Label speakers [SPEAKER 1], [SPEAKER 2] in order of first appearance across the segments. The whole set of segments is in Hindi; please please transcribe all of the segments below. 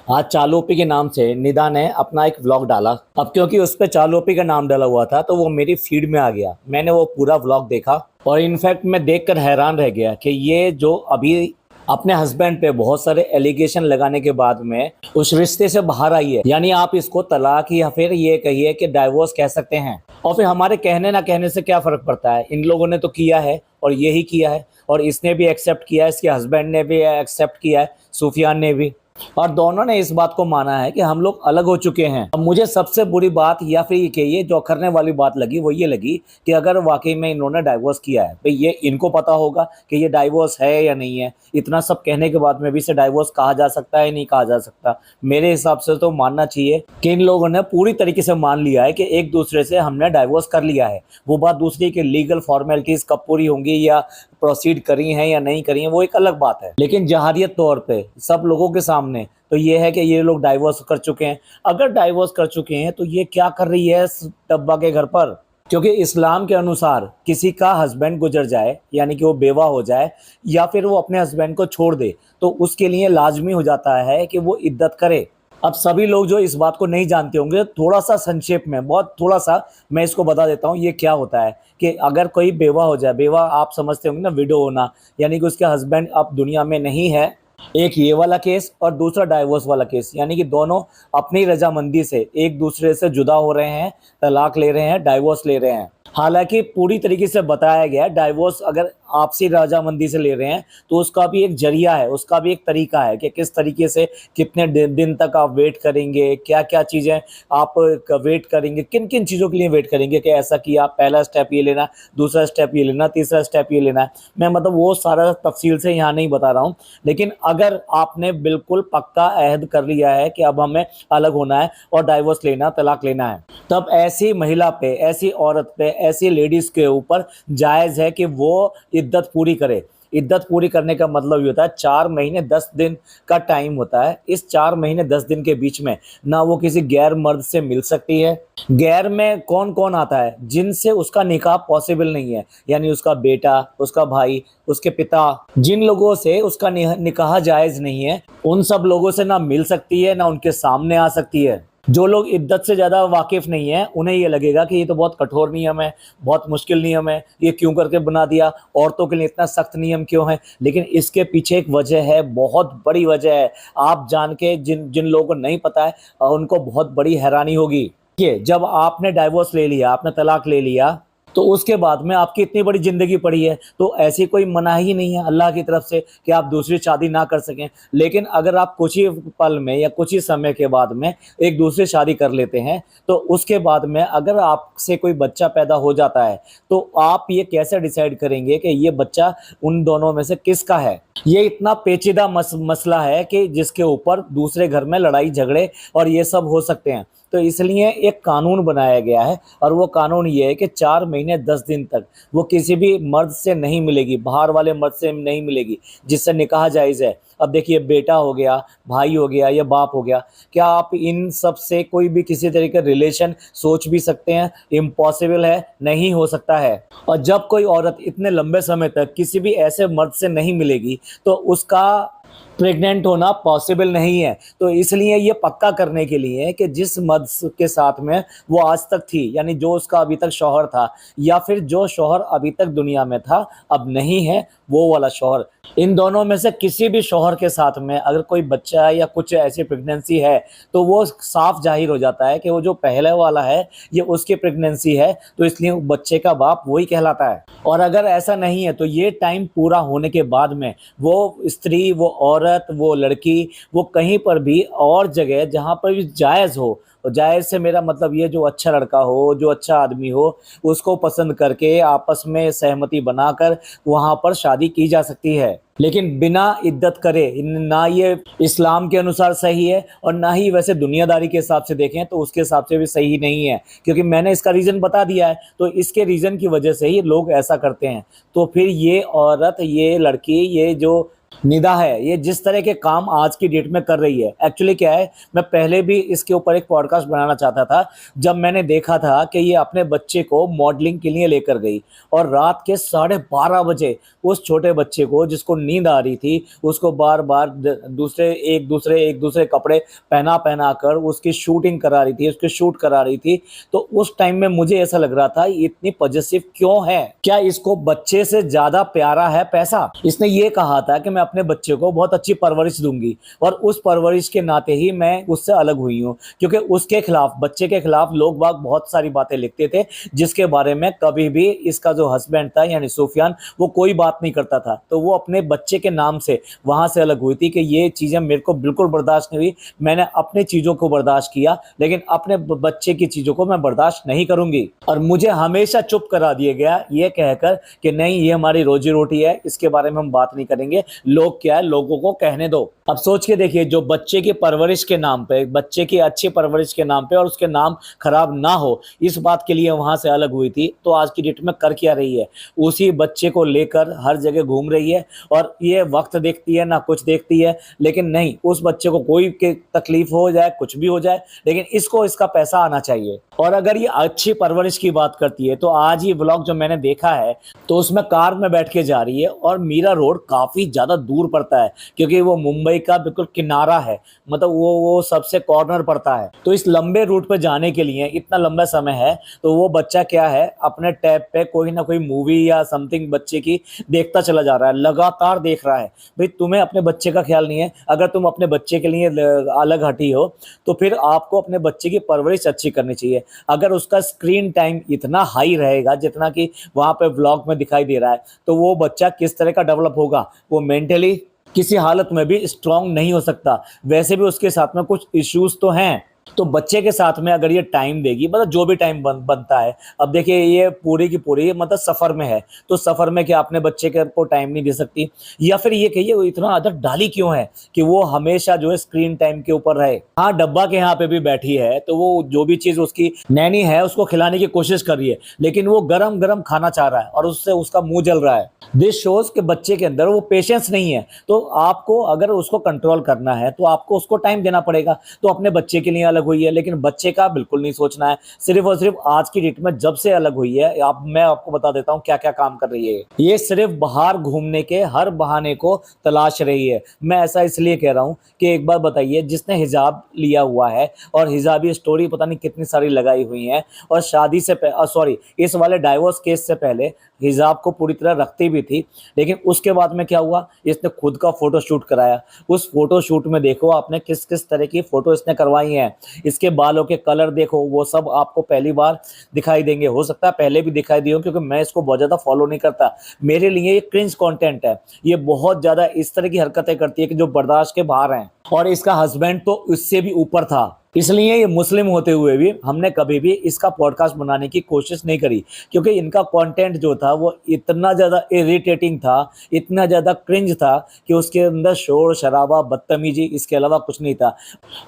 [SPEAKER 1] आज चालू ओपी के नाम से निदा ने अपना एक व्लॉग डाला। अब क्योंकि उस पे चालू ओपी का नाम डाला हुआ था तो वो मेरी फीड में आ गया। मैंने वो पूरा व्लॉग देखा और इनफैक्ट मैं देखकर हैरान रह गया कि ये जो अभी अपने हस्बैंड पे बहुत सारे एलिगेशन लगाने के बाद में उस रिश्ते से बाहर आई है। यानी आप इसको तलाक या फिर ये कहिए कि डाइवोर्स कह सकते हैं। और फिर हमारे कहने ना कहने से क्या फर्क पड़ता है, इन लोगों ने तो किया है और यही किया है और इसने भी एक्सेप्ट किया है, इसके हस्बैंड ने भी एक्सेप्ट किया है, सुफियान ने भी, और दोनों ने इस बात को माना है कि हम लोग अलग हो चुके हैं। अब मुझे सबसे बुरी बात या फिर ये जो अखरने वाली बात लगी वो ये लगी कि अगर वाकई में इन्होंने डाइवोर्स किया है, भाई ये इनको पता होगा कि ये डाइवोर्स है या नहीं है। इतना सब कहने के बाद में भी इसे डाइवोर्स कहा जा सकता है, नहीं कहा जा सकता। मेरे हिसाब से तो मानना चाहिए कि इन लोगों ने पूरी तरीके से मान लिया है कि एक दूसरे से हमने डाइवोर्स कर लिया है। वो बात दूसरी कि लीगल फॉर्मेलिटीज कब पूरी होंगी या प्रोसीड करी हैं या नहीं करी हैं वो एक अलग बात है, लेकिन जहारियत तौर पे सब लोगों के सामने तो ये है कि ये लोग डाइवोर्स कर चुके हैं। अगर डाइवोर्स कर चुके हैं तो ये क्या कर रही है इस टब्बा के घर पर? क्योंकि इस्लाम के अनुसार किसी का हस्बैंड गुजर जाए यानी कि वो बेवा हो जाए या फिर वो अपने हस्बैंड को छोड़ दे तो उसके लिए लाजमी हो जाता है कि वो इद्दत करे। अब सभी लोग जो इस बात को नहीं जानते होंगे, थोड़ा सा संक्षेप में, बहुत थोड़ा सा मैं इसको बता देता हूँ। ये क्या होता है कि अगर कोई बेवा हो जाए, बेवा आप समझते होंगे ना, विडो होना, यानी कि उसके हस्बैंड अब दुनिया में नहीं है। एक ये वाला केस और दूसरा डाइवोर्स वाला केस, यानी कि दोनों अपनी रजामंदी से एक दूसरे से जुदा हो रहे हैं, तलाक ले रहे हैं, डाइवोर्स ले रहे हैं। हालांकि पूरी तरीके से बताया गया है डाइवोर्स अगर आपसी रजामंदी से ले रहे हैं तो उसका भी एक जरिया है, उसका भी एक तरीका है कि किस तरीके से, कितने दिन तक आप वेट करेंगे, क्या क्या चीज़ें आप वेट करेंगे, किन किन चीज़ों के लिए वेट करेंगे कि ऐसा किया, पहला स्टेप ये लेना, दूसरा स्टेप ये लेना, तीसरा स्टेप ये लेना है। मैं मतलब वो सारा तफसील से यहाँ नहीं बता रहा हूँ, लेकिन अगर आपने बिल्कुल पक्का अहद कर लिया है कि अब हमें अलग होना है और डाइवोर्स लेना, तलाक लेना है, तब ऐसी महिला पे, ऐसी औरत पे, ऐसी लेडीज के ऊपर जायज़ है कि वो इद्दत पूरी करे। इद्दत पूरी करने का मतलब ये होता है 4 महीने 10 दिन का टाइम होता है। इस 4 महीने 10 दिन के बीच में ना वो किसी गैर मर्द से मिल सकती है। गैर में कौन कौन आता है? जिनसे उसका निकाह पॉसिबल नहीं है, यानी उसका बेटा, उसका भाई, उसके पिता, जिन लोगों से उसका निकाह जायज़ नहीं है उन सब लोगों से ना मिल सकती है, ना उनके सामने आ सकती है। जो लोग इद्दत से ज़्यादा वाकिफ़ नहीं है उन्हें ये लगेगा कि ये तो बहुत कठोर नियम है, बहुत मुश्किल नियम है, ये क्यों करके बना दिया, औरतों के लिए इतना सख्त नियम क्यों है? लेकिन इसके पीछे एक वजह है, बहुत बड़ी वजह है। आप जान के जिन जिन लोगों को नहीं पता है उनको बहुत बड़ी हैरानी होगी। देखिए, जब आपने डाइवोर्स ले लिया, आपने तलाक ले लिया, तो उसके बाद में आपकी इतनी बड़ी ज़िंदगी पड़ी है तो ऐसी कोई मनाही नहीं है अल्लाह की तरफ से कि आप दूसरी शादी ना कर सकें। लेकिन अगर आप कुछ ही पल में या कुछ ही समय के बाद में एक दूसरी शादी कर लेते हैं तो उसके बाद में अगर आपसे कोई बच्चा पैदा हो जाता है तो आप ये कैसे डिसाइड करेंगे कि ये बच्चा उन दोनों में से किसका है? ये इतना पेचीदा मसला है कि जिसके ऊपर दूसरे घर में लड़ाई झगड़े और ये सब हो सकते हैं। तो इसलिए एक कानून बनाया गया है और वो कानून ये है कि 4 महीने 10 दिन तक वो किसी भी मर्द से नहीं मिलेगी, बाहर वाले मर्द से नहीं मिलेगी जिससे निकाह जायज़ है। अब देखिए, बेटा हो गया, भाई हो गया या बाप हो गया, क्या आप इन सब से कोई भी किसी तरह का रिलेशन सोच भी सकते हैं? इम्पॉसिबल है, नहीं हो सकता है। और जब कोई औरत इतने लंबे समय तक किसी भी ऐसे मर्द से नहीं मिलेगी तो उसका प्रेग्नेंट होना पॉसिबल नहीं है। तो इसलिए ये पक्का करने के लिए कि जिस मर्द के साथ में वो आज तक थी, यानी जो उसका अभी तक शौहर था या फिर जो शौहर अभी तक दुनिया में था अब नहीं है, वो वाला शौहर, इन दोनों में से किसी भी शौहर के साथ में अगर कोई बच्चा या कुछ ऐसी प्रेगनेंसी है तो वो साफ जाहिर हो जाता है कि वो जो पहले वाला है ये उसकी प्रेगनेंसी है, तो इसलिए बच्चे का बाप वही कहलाता है। और अगर ऐसा नहीं है तो ये टाइम पूरा होने के बाद में वो स्त्री, वो औरत, वो लड़की, वो कहीं पर भी और जगह जहाँ पर भी जायज़ हो, और जायज़ से मेरा मतलब ये जो अच्छा लड़का हो, जो अच्छा आदमी हो, उसको पसंद करके आपस में सहमति बनाकर वहाँ पर शादी की जा सकती है, लेकिन बिना इद्दत करे। ना ये इस्लाम के अनुसार सही है और ना ही वैसे दुनियादारी के हिसाब से देखें तो उसके हिसाब से भी सही नहीं है, क्योंकि मैंने इसका रीज़न बता दिया है। तो इसके रीज़न की वजह से ही लोग ऐसा करते हैं। तो फिर ये औरत, ये लड़की, ये जो निदा है, ये जिस तरह के काम आज की डेट में कर रही है, एक्चुअली क्या है, मैं पहले भी इसके ऊपर एक पॉडकास्ट बनाना चाहता था, जब मैंने देखा था कि ये अपने बच्चे को मॉडलिंग के लिए लेकर गई और रात के 12:30 बजे उस छोटे बच्चे को, जिसको नींद आ रही थी, उसको बार-बार द दूसरे कपड़े पहना-पहना कर उसकी शूटिंग करा रही थी, उसकी शूट करा रही थी। तो उस टाइम में मुझे ऐसा लग रहा था, ये इतनी पॉसेसिव क्यों है? क्या इसको बच्चे से ज़्यादा प्यारा है पैसा? इसने ये कहा था कि मैं अपने बच्चे को बहुत अच्छी परवरिश दूँगी और उस परवरिश के नाते ही मैं उससे अलग हुई हूँ, क्योंकि उसके खिलाफ, बच्चे के खिलाफ लोग बाग बहुत सारी बातें लिखते थे, जिसके बारे में कभी भी इसका जो हस्बैंड था यानी सुफियान, वो कोई बात नहीं करता था। तो वो अपने बच्चे के नाम से वहाँ से अलग हुई थी कि ये चीज़ें मेरे को बिल्कुल बर्दाश्त नहीं हुई। मैंने अपनी चीज़ों को बर्दाश्त किया, लेकिन अपने बच्चे की चीज़ों को मैं बर्दाश्त नहीं करूँगी। और मुझे हमेशा चुप करा दिया गया ये कहकर कि नहीं, ये हमारी रोजी रोटी है, इसके बारे में हम बात नहीं करेंगे, लोग क्या है, लोगों को कहने दो। अब सोच के देखिए, जो बच्चे की परवरिश के नाम पे, बच्चे की अच्छी परवरिश के नाम पे और उसके नाम खराब ना हो, इस बात के लिए वहां से अलग हुई थी, तो आज की डेट में कर क्या रही है? उसी बच्चे को लेकर हर जगह घूम रही है और ये वक्त देखती है ना कुछ देखती है। लेकिन नहीं, उस बच्चे को कोई के तकलीफ हो जाए, कुछ भी हो जाए, लेकिन इसको इसका पैसा आना चाहिए। और अगर ये अच्छी परवरिश की बात करती है, तो आज ये व्लॉग जो मैंने देखा है, तो उसमें कार में बैठ के जा रही है और मीरा रोड काफी ज्यादा दूर पड़ता है, क्योंकि वो मुंबई का बिल्कुल किनारा है, मतलब वो सबसे कॉर्नर पड़ता है। तो इस लंबे रूट पे जाने के लिए इतना लंबा समय है, तो वो बच्चा क्या है, अपने टैब पे कोई ना कोई मूवी या समथिंग बच्चे की देखता चला जा रहा है, लगातार देख रहा है। भाई, तुम्हें अपने बच्चे का ख्याल नहीं है? अगर तुम अपने बच्चे के लिए अलग हटी हो, तो फिर आपको अपने बच्चे की परवरिश अच्छी करनी चाहिए। अगर उसका स्क्रीन टाइम इतना हाई रहेगा जितना कि वहाँ पे व्लॉग में दिखाई दे रहा है, तो वो बच्चा किस तरह का डेवलप होगा? वो मेंटली किसी हालत में भी स्ट्रांग नहीं हो सकता। वैसे भी उसके साथ में कुछ इश्यूज तो हैं। तो बच्चे के साथ में अगर ये टाइम देगी, मतलब जो भी टाइम बनता है, अब देखिए ये पूरी की पूरी मतलब सफर में है, तो सफर में क्या अपने बच्चे के को टाइम नहीं दे सकती? या फिर ये कहिए, वो इतना आदत डाली क्यों है कि वो हमेशा जो है स्क्रीन टाइम के ऊपर रहे? हाँ, डब्बा के यहाँ पे भी बैठी है, तो वो जो भी चीज उसकी नैनी है उसको खिलाने की कोशिश कर रही है, लेकिन वो गरम गरम खाना चाह रहा है और उससे उसका मुंह जल रहा है। दिस शोज के बच्चे के अंदर वो पेशेंस नहीं है। तो आपको अगर उसको कंट्रोल करना है, तो आपको उसको टाइम देना पड़ेगा। तो अपने बच्चे के लिए अलग हुई है, लेकिन बच्चे का बिल्कुल नहीं सोचना है। सिर्फ और सिर्फ आज की डेट में जब से अलग हुई है, मैं आपको बता देता हूँ क्या क्या काम कर रही है। ये सिर्फ बाहर घूमने के हर बहाने को तलाश रही है। मैं ऐसा इसलिए कह रहा हूँ कि एक बार बताइए, जिसने हिजाब लिया हुआ है और हिजाबी स्टोरी पता नहीं कितनी सारी लगाई हुई है, और शादी से सॉरी, इस वाले डाइवोर्स केस से पहले हिजाब को पूरी तरह रखती भी थी, लेकिन उसके बाद में क्या हुआ, इसने खुद का फोटो शूट कराया। उस फोटो शूट में देखो आपने किस किस तरह की फोटो इसने करवाई है। इसके बालों के कलर देखो, वो सब आपको पहली बार दिखाई देंगे। हो सकता है पहले भी दिखाई दिए हो, क्योंकि मैं इसको बहुत ज़्यादा फॉलो नहीं करता। मेरे लिए ये क्रिंज कंटेंट है। ये बहुत ज़्यादा इस तरह की हरकतें करती है कि जो बर्दाश्त के बाहर हैं। और इसका हस्बैंड तो इससे भी ऊपर था, इसलिए ये मुस्लिम होते हुए भी हमने कभी भी इसका पॉडकास्ट बनाने की कोशिश नहीं करी, क्योंकि इनका कंटेंट जो था वो इतना ज़्यादा इरिटेटिंग था, इतना ज़्यादा क्रिंज था कि उसके अंदर शोर शराबा, बदतमीजी, इसके अलावा कुछ नहीं था।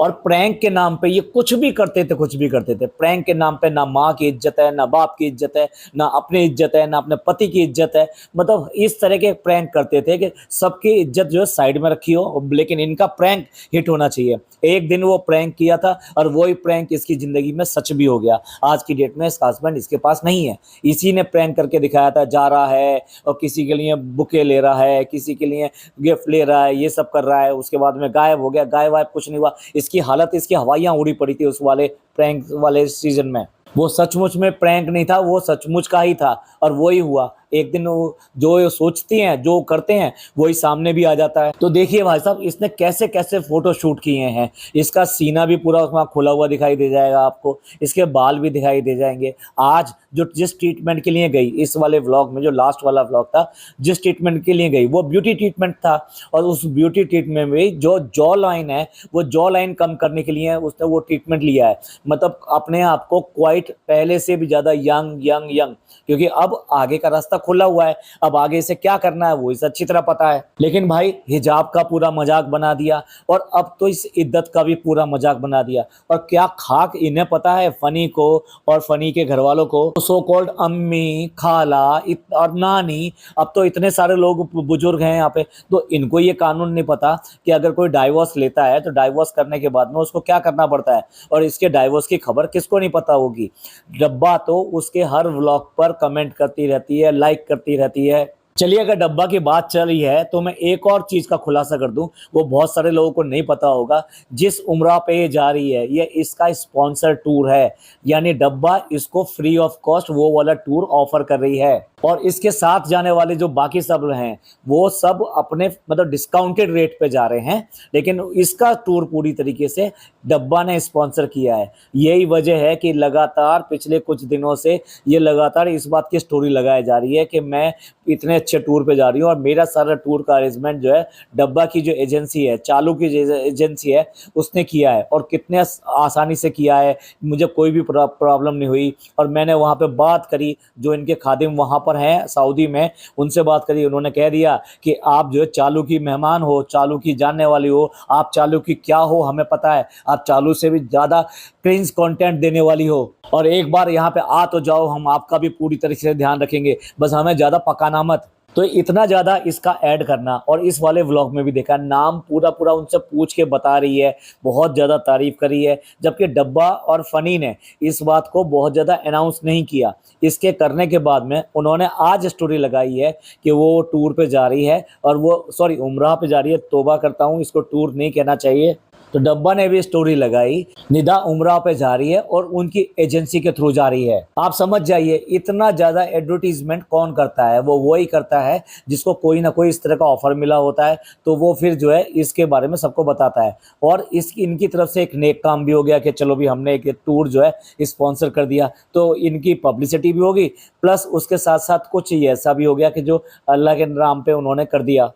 [SPEAKER 1] और प्रैंक के नाम पे ये कुछ भी करते थे, कुछ भी करते थे। प्रैंक के नाम पे ना माँ की इज्जत है, ना बाप की इज्जत है, ना अपनी इज्जत है, ना अपने पति की इज्जत है। मतलब इस तरह के प्रैंक करते थे कि सबकी इज्जत जो है साइड में रखी हो, लेकिन इनका प्रैंक हिट होना चाहिए। एक दिन वो प्रैंक किया था और वही प्रैंक इसकी जिंदगी में सच भी हो गया। आज की डेट में इसका हस्बैंड इसके पास नहीं है। इसी ने प्रैंक करके दिखाया था, जा रहा है और किसी के लिए बुके ले रहा है, किसी के लिए गिफ्ट ले रहा है, ये सब कर रहा है, उसके बाद में गायब हो गया। गायब वायब कुछ नहीं हुआ। इसकी हालत, इसकी हवाइयाँ उड़ी पड़ी थी उस वाले प्रैंक वाले सीजन में। वो सचमुच में प्रैंक नहीं था, वो सचमुच का ही था और वही हुआ। एक दिन वो जो सोचती हैं, जो करते हैं, वही सामने भी आ जाता है। तो देखिए भाई साहब, इसने कैसे कैसे फोटो शूट किए हैं। इसका सीना भी पूरा उसमें खुला हुआ दिखाई दे जाएगा आपको, इसके बाल भी दिखाई दे जाएंगे। आज जो जिस ट्रीटमेंट के लिए गई, इस वाले व्लॉग में जो लास्ट वाला व्लॉग था, जिस ट्रीटमेंट के लिए गई वो ब्यूटी ट्रीटमेंट था। और उस ब्यूटी ट्रीटमेंट में जो जॉ लाइन है, वो जॉ लाइन कम करने के लिए उसने वो ट्रीटमेंट लिया है। मतलब अपने आप को क्वाइट पहले से भी ज़्यादा यंग यंग यंग, क्योंकि अब आगे का रास्ता तक खुला हुआ है, अब आगे इसे क्या करना है वो इसे अच्छी तरह पता है। लेकिन भाई हिजाब का पूरा मजाक बना दिया और अब तो इस इद्दत का भी पूरा मजाक बना दिया। और क्या खाक इन्हें पता है फनी को और फनी के घर वालों को, सो कॉल्ड अम्मी, खाला और नानी, अब तो इतने सारे लोग बुजुर्ग हैं यहाँ पे, तो इनको ये कानून नहीं पता कि अगर कोई डाइवोर्स लेता है तो डाइवोर्स करने के बाद में उसको क्या करना पड़ता है, और इसके डाइवोर्स की खबर किसको नहीं पता होगी। डब्बा तो उसके हर व्लॉग पर कमेंट करती रहती है, लाइक करती रहती है। चलिए अगर डब्बा की बात चल रही है तो मैं एक और चीज का खुलासा कर दूं, वो बहुत सारे लोगों को नहीं पता होगा। जिस उम्रा पे ये जा रही है ये इसका स्पॉन्सर टूर है, यानी डब्बा इसको फ्री ऑफ कॉस्ट वो वाला टूर ऑफर कर रही है। और इसके साथ जाने वाले जो बाकी सब हैं वो सब अपने मतलब डिस्काउंटेड रेट पे जा रहे हैं, लेकिन इसका टूर पूरी तरीके से डब्बा ने स्पॉन्सर किया है। यही वजह है कि लगातार पिछले कुछ दिनों से ये लगातार इस बात की स्टोरी लगाई जा रही है कि मैं इतने अच्छे टूर पे जा रही हूँ और मेरा सारा टूर का अरेंजमेंट जो है डब्बा की जो एजेंसी है, चालू की जो एजेंसी है उसने किया है, और कितने आसानी से किया है, मुझे कोई भी प्रॉब्लम नहीं हुई। और मैंने वहाँ पे बात करी, जो इनके खादिम वहाँ पर हैं सऊदी में, उनसे बात करी, उन्होंने कह दिया कि आप जो है चालू की मेहमान हो, चालू की जानने वाली हो, आप चालू की क्या हो हमें पता है, आप चालू से भी ज़्यादा क्रिंज कंटेंट देने वाली हो, और एक बार यहाँ पे आ तो जाओ, हम आपका भी पूरी तरीके से ध्यान रखेंगे, बस हमें ज़्यादा पकाना मत। तो इतना ज़्यादा इसका ऐड करना, और इस वाले व्लॉग में भी देखा नाम पूरा पूरा उनसे पूछ के बता रही है, बहुत ज़्यादा तारीफ करी है, जबकि डब्बा और फनी ने इस बात को बहुत ज़्यादा अनाउंस नहीं किया। इसके करने के बाद में उन्होंने आज स्टोरी लगाई है कि वो टूर पे जा रही है, और वो सॉरी उम्राह पे जा रही है, तौबा करता हूँ इसको टूर नहीं कहना चाहिए। तो डब्बा ने भी स्टोरी लगाई, निदा उम्राह पे जा रही है और उनकी एजेंसी के थ्रू जा रही है। आप समझ जाइए इतना ज़्यादा एडवर्टीजमेंट कौन करता है, वो वही करता है जिसको कोई ना कोई इस तरह का ऑफर मिला होता है, तो वो फिर जो है इसके बारे में सबको बताता है। और इनकी तरफ से एक नेक काम भी हो गया कि चलो भी हमने एक टूर जो है स्पॉन्सर कर दिया, तो इनकी पब्लिसिटी भी होगी, प्लस उसके साथ साथ कुछ ऐसा भी हो गया कि जो अल्लाह के नाम पे उन्होंने कर दिया।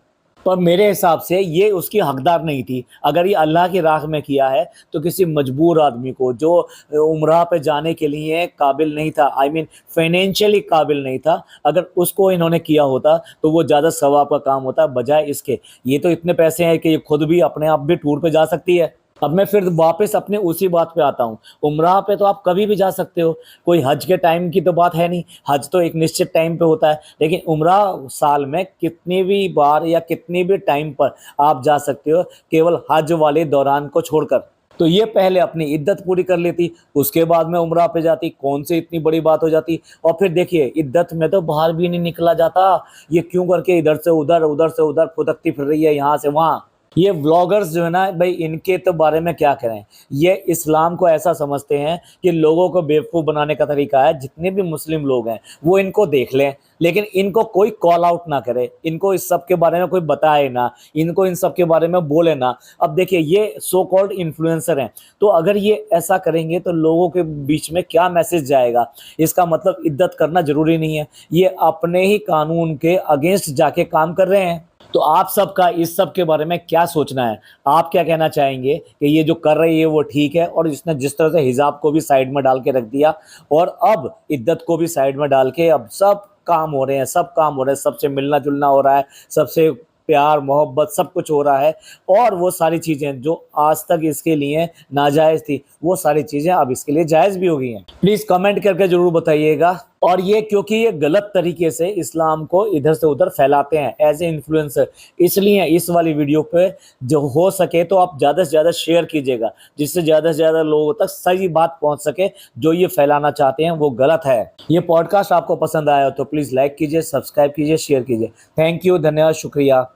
[SPEAKER 1] पर मेरे हिसाब से ये उसकी हकदार नहीं थी। अगर ये अल्लाह की राह में किया है तो किसी मजबूर आदमी को, जो उम्रा पे जाने के लिए काबिल नहीं था, आई मीन फाइनेंशियली काबिल नहीं था, अगर उसको इन्होंने किया होता तो वो ज़्यादा सवाब का काम होता, बजाय इसके ये तो इतने पैसे हैं कि ये खुद भी अपने आप भी टूर पे जा सकती है। अब मैं फिर वापस अपने उसी बात पे आता हूँ, उम्राह पे तो आप कभी भी जा सकते हो, कोई हज के टाइम की तो बात है नहीं, हज तो एक निश्चित टाइम पे होता है, लेकिन उम्राह साल में कितनी भी बार या कितनी भी टाइम पर आप जा सकते हो, केवल हज वाले दौरान को छोड़कर। तो ये पहले अपनी इद्दत पूरी कर लेती, उसके बाद में उम्राह पे जाती, कौन सी इतनी बड़ी बात हो जाती। और फिर देखिए इद्दत में तो बाहर भी नहीं निकला जाता, ये क्यों करके इधर से उधर फुदकती फिर रही है यहाँ से वहाँ। ये व्लॉगर्स जो है ना भाई, इनके तो बारे में क्या करें, ये इस्लाम को ऐसा समझते हैं कि लोगों को बेवकूफ़ बनाने का तरीका है। जितने भी मुस्लिम लोग हैं वो इनको देख लें, लेकिन इनको कोई कॉल आउट ना करे, इनको इस सब के बारे में कोई बताए ना, इनको इन सब के बारे में बोले ना। अब देखिए ये सो कॉल्ड इन्फ्लुएंसर हैं, तो अगर ये ऐसा करेंगे तो लोगों के बीच में क्या मैसेज जाएगा। इसका मतलब इद्दत करना ज़रूरी नहीं है, ये अपने ही कानून के अगेंस्ट जाके काम कर रहे हैं। तो आप सबका इस सब के बारे में क्या सोचना है, आप क्या कहना चाहेंगे कि ये जो कर रही है वो ठीक है, और इसने जिस तरह से हिजाब को भी साइड में डाल के रख दिया और अब इद्दत को भी साइड में डाल के अब सब काम हो रहे हैं, सबसे मिलना जुलना हो रहा है, सबसे प्यार मोहब्बत सब कुछ हो रहा है, और वो सारी चीज़ें जो आज तक इसके लिए नाजायज़ थी वो सारी चीज़ें अब इसके लिए जायज़ भी हो गई हैं। प्लीज़ कमेंट करके ज़रूर बताइएगा। और ये क्योंकि ये गलत तरीके से इस्लाम को इधर से उधर फैलाते हैं एज ए इन्फ्लुएंसर, इसलिए इस वाली वीडियो पे जो हो सके तो आप ज़्यादा से ज़्यादा शेयर कीजिएगा, जिससे ज़्यादा से ज़्यादा लोगों तक सही बात पहुंच सके। जो ये फैलाना चाहते हैं वो गलत है। ये पॉडकास्ट आपको पसंद आया तो प्लीज़ लाइक कीजिए, सब्सक्राइब कीजिए, शेयर कीजिए। थैंक यू, धन्यवाद, शुक्रिया।